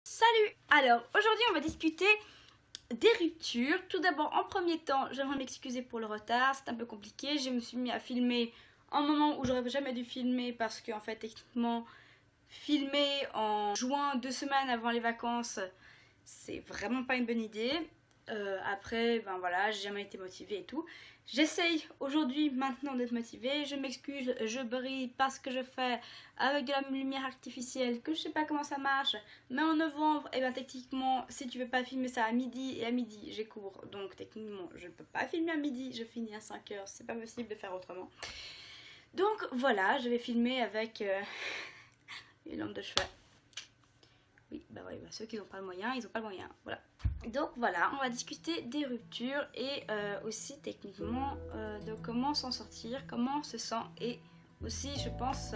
Salut! Alors, aujourd'hui on va discuter des ruptures. Tout d'abord, en premier temps, j'aimerais m'excuser pour le retard, c'est un peu compliqué. Je me suis mis à filmer en moment où j'aurais jamais dû filmer parce que, en fait, techniquement, filmer en juin, 2 semaines avant les vacances, c'est vraiment pas une bonne idée. Après, ben voilà, j'ai jamais été motivée et tout. J'essaye aujourd'hui, maintenant, d'être motivée. Je m'excuse, je brille parce que je fais avec de la lumière artificielle, que je sais pas comment ça marche. Mais en novembre, et ben techniquement, si tu veux pas filmer ça à midi, et à midi, j'ai cours. Donc techniquement, je peux pas filmer à midi, je finis à 5 h. C'est pas possible de faire autrement. Donc voilà, je vais filmer avec une lampe de chevet. Oui, bah ouais, bah ceux qui n'ont pas le moyen, ils n'ont pas le moyen. Voilà. Donc voilà, on va discuter des ruptures et aussi techniquement de comment s'en sortir, comment on se sent et aussi, je pense,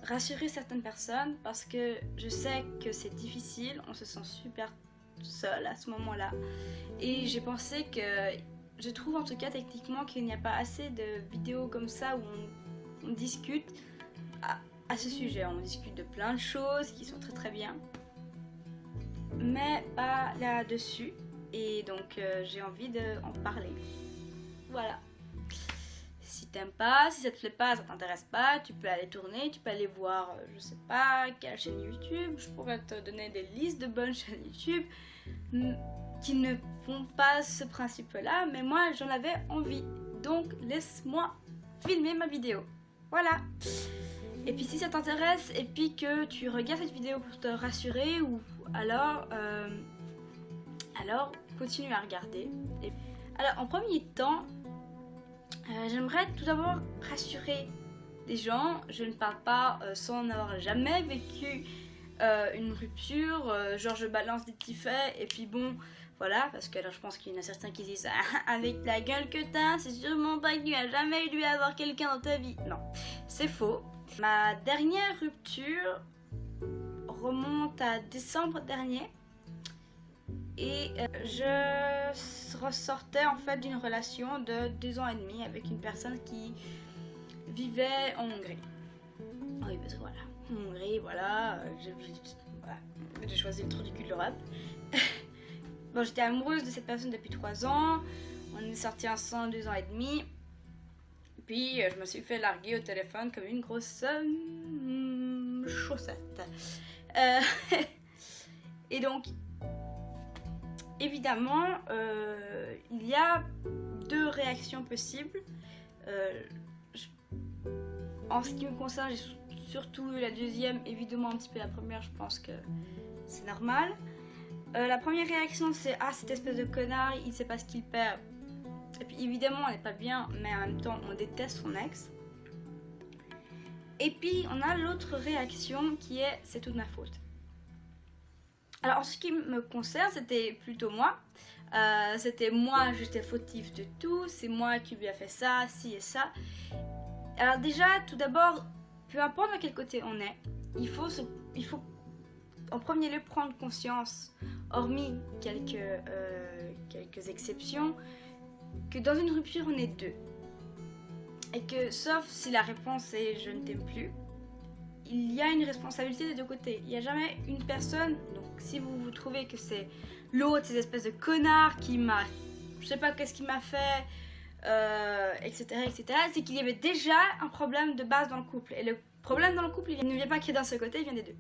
rassurer certaines personnes parce que je sais que c'est difficile, on se sent super seul à ce moment-là. Et j'ai pensé que, je trouve en tout cas techniquement qu'il n'y a pas assez de vidéos comme ça où on discute à ce sujet. On discute de plein de choses qui sont très très bien, mais pas là-dessus. Et donc j'ai envie d'en parler. Voilà. Si t'aimes pas, si ça te plaît pas, ça t'intéresse pas, tu peux aller tourner, tu peux aller voir, je sais pas, quelle chaîne YouTube. Je pourrais te donner des listes de bonnes chaînes YouTube qui ne font pas ce principe-là, mais moi j'en avais envie. Donc laisse-moi filmer ma vidéo. Voilà. Et puis si ça t'intéresse et puis que tu regardes cette vidéo pour te rassurer, ou alors continue à regarder. Alors en premier temps, j'aimerais tout d'abord rassurer les gens. Je ne parle pas sans n'avoir jamais vécu une rupture, genre je balance des petits faits et puis bon, voilà, parce que alors je pense qu'il y en a certains qui disent avec la gueule que t'as, c'est sûrement pas que tu as jamais dû avoir quelqu'un dans ta vie. Non, c'est faux. Ma dernière rupture remonte à décembre dernier et je ressortais en fait d'une relation de 2 ans et demi avec une personne qui vivait en Hongrie. Oui, parce que voilà, Hongrie, voilà, j'ai choisi le trou du cul de l'Europe. Bon, j'étais amoureuse de cette personne depuis 3 ans, on est sortis ensemble 2 ans et demi. Puis je me suis fait larguer au téléphone comme une grosse chaussette. Et donc, évidemment, il y a 2 réactions possibles. En ce qui me concerne, j'ai surtout eu la deuxième, évidemment un petit peu la première, je pense que c'est normal. La première réaction, c'est ah, cette espèce de connard, il sait pas ce qu'il perd. Et puis évidemment on n'est pas bien, mais en même temps on déteste son ex. Et puis on a l'autre réaction qui est c'est toute ma faute. Alors en ce qui me concerne, c'était plutôt moi. C'était moi, j'étais fautif de tout, c'est moi qui lui a fait ça, ci et ça. Alors déjà, tout d'abord, peu importe à quel côté on est, il faut en premier lieu prendre conscience, hormis quelques exceptions, que dans une rupture on est 2 et que sauf si la réponse est je ne t'aime plus, il y a une responsabilité des 2 côtés. Il n'y a jamais une personne, donc si vous trouvez que c'est l'autre, ces espèces de connards qui m'a, je sais pas qu'est-ce qu'il m'a fait, etc., c'est qu'il y avait déjà un problème de base dans le couple. Et le problème dans le couple, il ne vient pas que d'un seul côté, il vient des 2.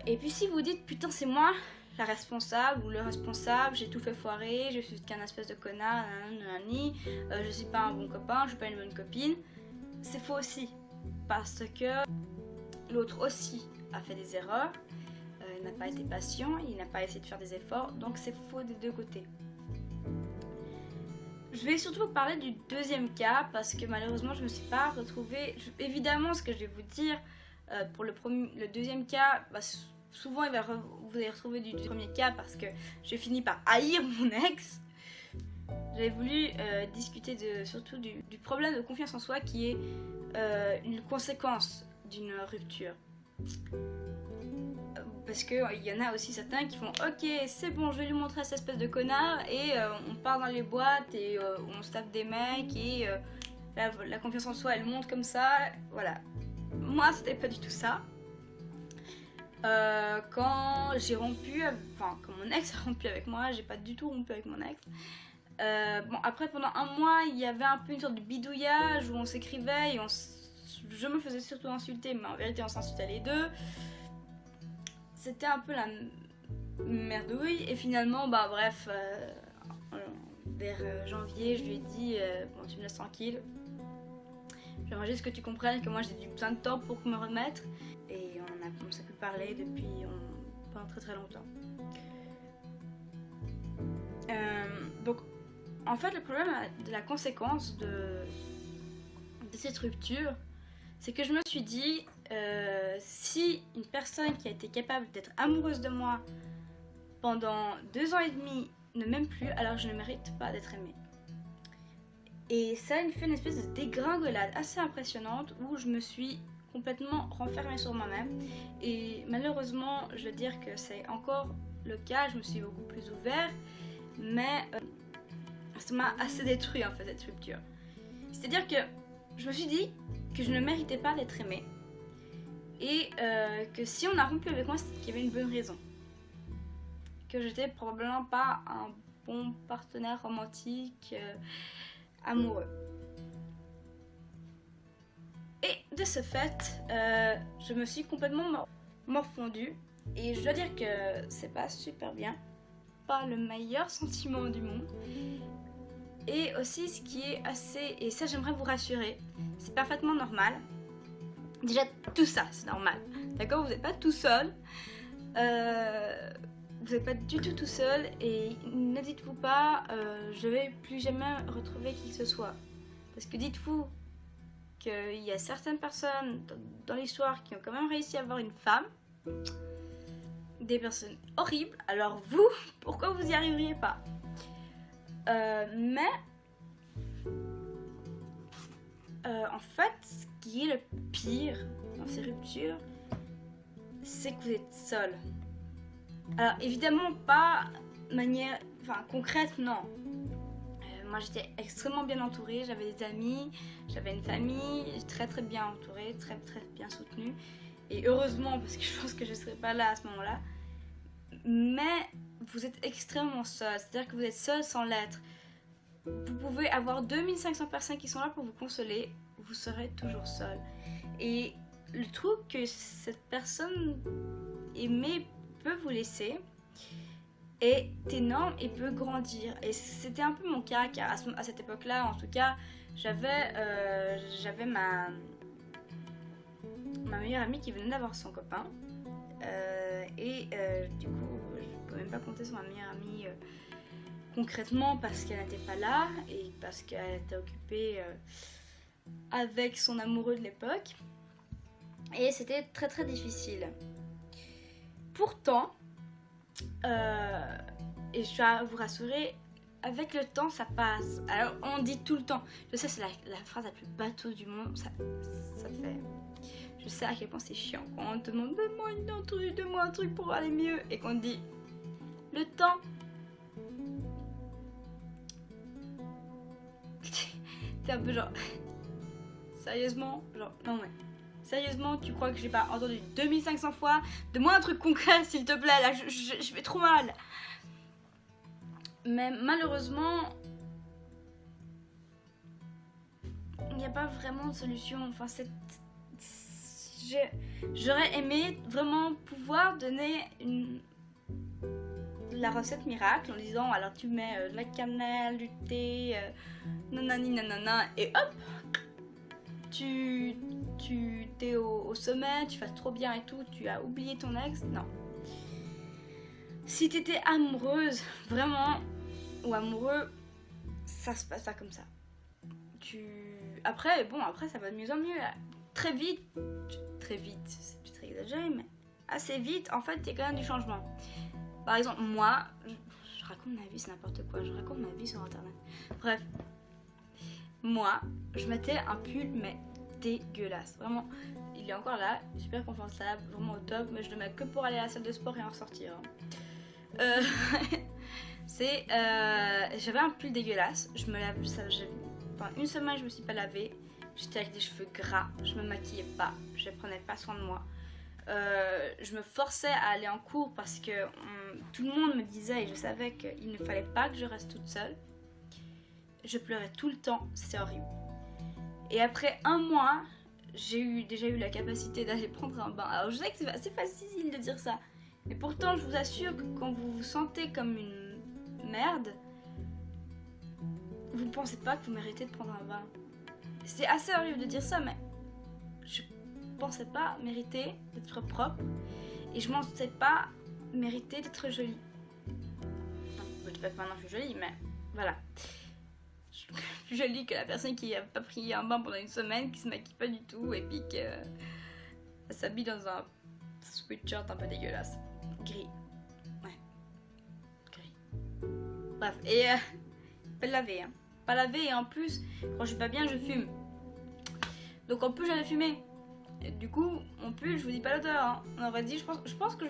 Et puis si vous dites putain c'est moi la responsable ou le responsable, j'ai tout fait foirer, je suis qu'un espèce de connard, je suis pas un bon copain, je suis pas une bonne copine, c'est faux aussi, parce que l'autre aussi a fait des erreurs, il n'a pas été patient, il n'a pas essayé de faire des efforts, donc c'est faux des 2 côtés. Je vais surtout vous parler du deuxième cas, parce que malheureusement je me suis pas retrouvée, évidemment ce que je vais vous dire, pour le deuxième cas, bah, souvent vous allez retrouver du premier cas parce que j'ai fini par haïr mon ex. J'avais voulu discuter surtout du problème de confiance en soi qui est une conséquence d'une rupture. Parce qu'il y en a aussi certains qui font ok c'est bon je vais lui montrer cette espèce de connard et on part dans les boîtes et on se tape des mecs et la confiance en soi elle monte comme ça, voilà. Moi c'était pas du tout ça. Quand j'ai rompu, enfin quand mon ex a rompu avec moi, j'ai pas du tout rompu avec mon ex. Bon, après pendant un mois il y avait un peu une sorte de bidouillage où on s'écrivait et je me faisais surtout insulter, mais en vérité on s'insultait les deux. C'était un peu la merdouille et finalement bah bref, vers janvier je lui ai dit bon tu me laisses tranquille. J'aimerais juste que tu comprennes que moi j'ai eu besoin de temps pour me remettre. Et on a commencé à plus parler depuis pendant très très longtemps. Donc en fait le problème de la conséquence de cette rupture, c'est que je me suis dit si une personne qui a été capable d'être amoureuse de moi pendant 2 ans et demi ne m'aime plus, alors je ne mérite pas d'être aimée. Et ça me fait une espèce de dégringolade assez impressionnante où je me suis complètement renfermée sur moi-même. Et malheureusement, je veux dire que c'est encore le cas, je me suis beaucoup plus ouverte, mais ça m'a assez détruit en fait cette rupture. C'est-à-dire que je me suis dit que je ne méritais pas d'être aimée et que si on a rompu avec moi, c'était qu'il y avait une bonne raison. Que j'étais probablement pas un bon partenaire romantique. Amoureux. Et de ce fait, je me suis complètement morfondue et je dois dire que c'est pas super bien, pas le meilleur sentiment du monde. Et aussi ce qui est assez, et ça j'aimerais vous rassurer, c'est parfaitement normal. Déjà tout ça c'est normal, d'accord, vous n'êtes pas tout seul. Vous n'êtes pas du tout seul et ne dites-vous pas je vais plus jamais retrouver qui que ce soit. Parce que dites-vous qu'il y a certaines personnes dans l'histoire qui ont quand même réussi à avoir une femme. Des personnes horribles. Alors vous, pourquoi vous n'y arriveriez pas? Mais en fait, ce qui est le pire dans ces ruptures, c'est que vous êtes seul. Alors évidemment pas de manière concrète, non. Moi j'étais extrêmement bien entourée, j'avais des amis, j'avais une famille très très bien entourée, très très bien soutenue. Et heureusement parce que je pense que je ne serais pas là à ce moment-là. Mais vous êtes extrêmement seul, c'est-à-dire que vous êtes seul sans l'être. Vous pouvez avoir 2500 personnes qui sont là pour vous consoler, vous serez toujours seul. Et le truc que cette personne aimée peut vous laisser est énorme et peut grandir. Et c'était un peu mon cas, car à cette époque-là, en tout cas, j'avais ma meilleure amie qui venait d'avoir son copain. Du coup, je ne peux même pas compter sur ma meilleure amie concrètement parce qu'elle n'était pas là et parce qu'elle était occupée avec son amoureux de l'époque. Et c'était très très difficile. Pourtant, et je dois vous rassurer, avec le temps ça passe. Alors on dit tout le temps, je sais c'est la phrase la plus bateau du monde, ça fait... Je sais à quel point c'est chiant quand on te demande donne-moi un truc pour aller mieux et qu'on te dit le temps. T'es un peu genre sérieusement, genre non mais sérieusement tu crois que j'ai pas entendu 2500 fois? Donne-moi un truc concret s'il te plaît, là je vais trop mal. Mais malheureusement il n'y a pas vraiment de solution. Enfin j'aurais aimé vraiment pouvoir donner la recette miracle en disant alors tu mets de la cannelle, du thé, nanani nanana et hop tu t'es au sommet, tu vas trop bien et tout, tu as oublié ton ex. Non. Si t'étais amoureuse vraiment ou amoureux, ça se passe pas comme ça. Après ça va de mieux en mieux. Très vite, c'est très exagéré, mais assez vite, en fait, il y a quand même du changement. Par exemple, moi, je raconte ma vie, c'est n'importe quoi, je raconte ma vie sur internet. Bref, moi, je mettais un pull, mais dégueulasse. Vraiment, il est encore là, super confortable, vraiment au top, mais je le mets que pour aller à la salle de sport et en sortir. J'avais un pull dégueulasse, je me lave, pendant une semaine, je me suis pas lavée. J'étais avec des cheveux gras, je me maquillais pas, je prenais pas soin de moi. Je me forçais à aller en cours parce que tout le monde me disait et je savais qu'il ne fallait pas que je reste toute seule. Je pleurais tout le temps, c'était horrible. Et après 1 mois, j'ai déjà eu la capacité d'aller prendre un bain. Alors je sais que c'est assez facile de dire ça, mais pourtant je vous assure que quand vous vous sentez comme une merde, vous ne pensez pas que vous méritez de prendre un bain. C'est assez horrible de dire ça, mais je pensais pas mériter d'être propre et je pensais pas mériter d'être jolie. Peut-être que maintenant je suis jolie, mais voilà. Je suis plus jolie que la personne qui a pas pris un bain pendant 1 semaine, qui se maquille pas du tout et puis qui s'habille dans un sweatshirt un peu dégueulasse. Gris. Ouais. Gris. Bref, et pas lavé, hein. Pas lavé et en plus, quand je suis pas bien, je fume. Donc en plus j'avais fumé. Et du coup, mon pull, je vous dis pas l'odeur, hein. On aurait dit, je pense que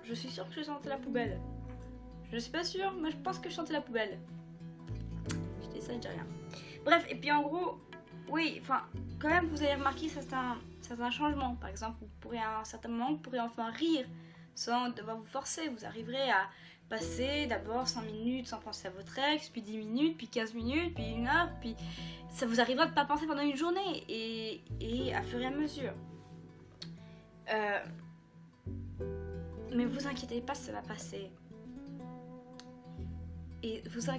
je suis sûre que je sentais la poubelle. Je suis pas sûre, mais je pense que je sentais la poubelle. Je dis ça, je dis rien. Bref, et puis en gros, oui, enfin, quand même, vous avez remarqué certains changements. Par exemple, vous pourrez à un certain moment, vous pourrez enfin rire sans devoir vous forcer. Vous arriverez à passer d'abord 5 minutes sans penser à votre ex, puis 10 minutes, puis 15 minutes, puis 1 heure, puis ça vous arrivera de ne pas penser pendant une journée et à fur et à mesure. Mais vous inquiétez pas, ça va passer. Et vous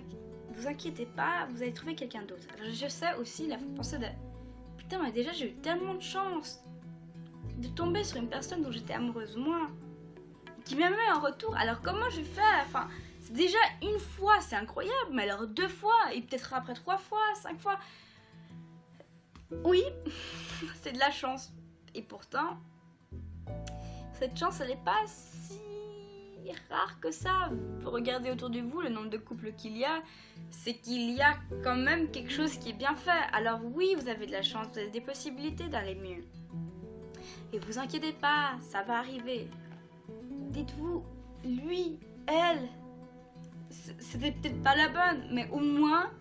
inquiétez pas, vous allez trouver quelqu'un d'autre. Alors je sais aussi, là, faut penser de... Putain, mais déjà j'ai eu tellement de chance de tomber sur une personne dont j'étais amoureuse, moi, qui m'aimait en retour. Alors comment je vais faire? Enfin, c'est déjà 1 fois, c'est incroyable, mais alors 2 fois, et peut-être après 3 fois, 5 fois. Oui, c'est de la chance. Et pourtant, cette chance, elle n'est pas si rare que ça. Regardez autour de vous le nombre de couples qu'il y a, c'est qu'il y a quand même quelque chose qui est bien fait. Alors oui, vous avez de la chance, vous avez des possibilités d'aller mieux. Et vous inquiétez pas, ça va arriver. Dites-vous, lui, elle, c'était peut-être pas la bonne, mais au moins,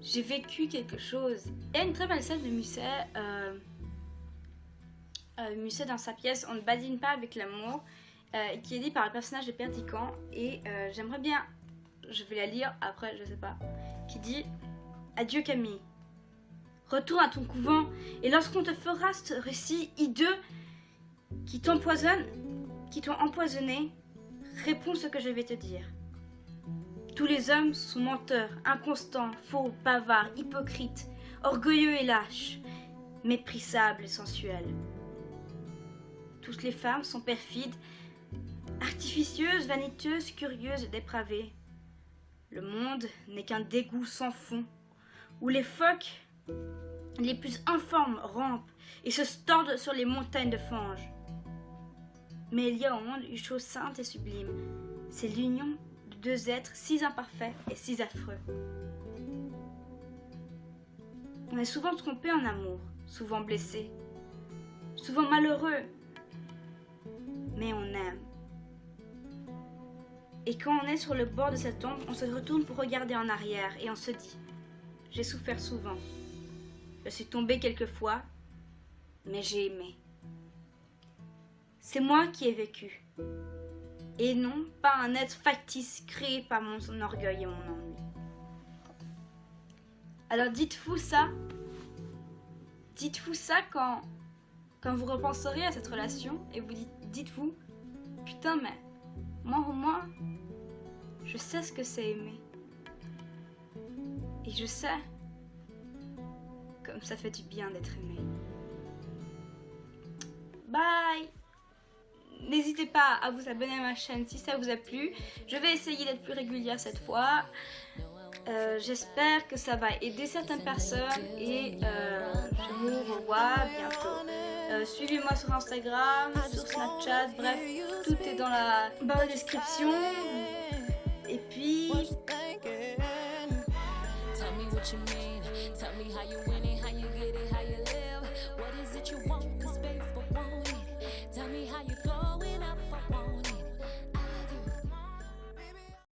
j'ai vécu quelque chose. Il y a une très belle scène de Musset, Musset dans sa pièce On ne badine pas avec l'amour, qui est dit par le personnage de Perdiccas, et j'aimerais bien, je vais la lire après, je sais pas, qui dit: adieu Camille, retourne à ton couvent, et lorsqu'on te fera ce récit hideux qui t'ont empoisonné, réponds ce que je vais te dire. Tous les hommes sont menteurs, inconstants, faux, bavards, hypocrites, orgueilleux et lâches, méprisables et sensuels. Toutes les femmes sont perfides, artificieuses, vaniteuses, curieuses et dépravées. Le monde n'est qu'un dégoût sans fond, où les phoques les plus informes rampent et se tordent sur les montagnes de fange. Mais il y a au monde une chose sainte et sublime, c'est l'union de 2 êtres si imparfaits et si affreux. On est souvent trompé en amour, souvent blessé, souvent malheureux, mais on aime. Et quand on est sur le bord de cette tombe, on se retourne pour regarder en arrière et on se dit: j'ai souffert souvent, je suis tombée quelquefois, mais j'ai aimé. C'est moi qui ai vécu, et non pas un être factice créé par mon orgueil et mon ennui. Alors dites-vous ça quand vous repenserez à cette relation et vous dites-vous: putain, mais moi au moins, je sais ce que c'est aimer. Et je sais comme ça fait du bien d'être aimé. Bye! N'hésitez pas à vous abonner à ma chaîne si ça vous a plu. Je vais essayer d'être plus régulière cette fois. J'espère que ça va aider certaines personnes et je vous revois bientôt. Suivez-moi sur Instagram, sur Snapchat, bref, tout est dans la barre de description. Et puis... Tell me how you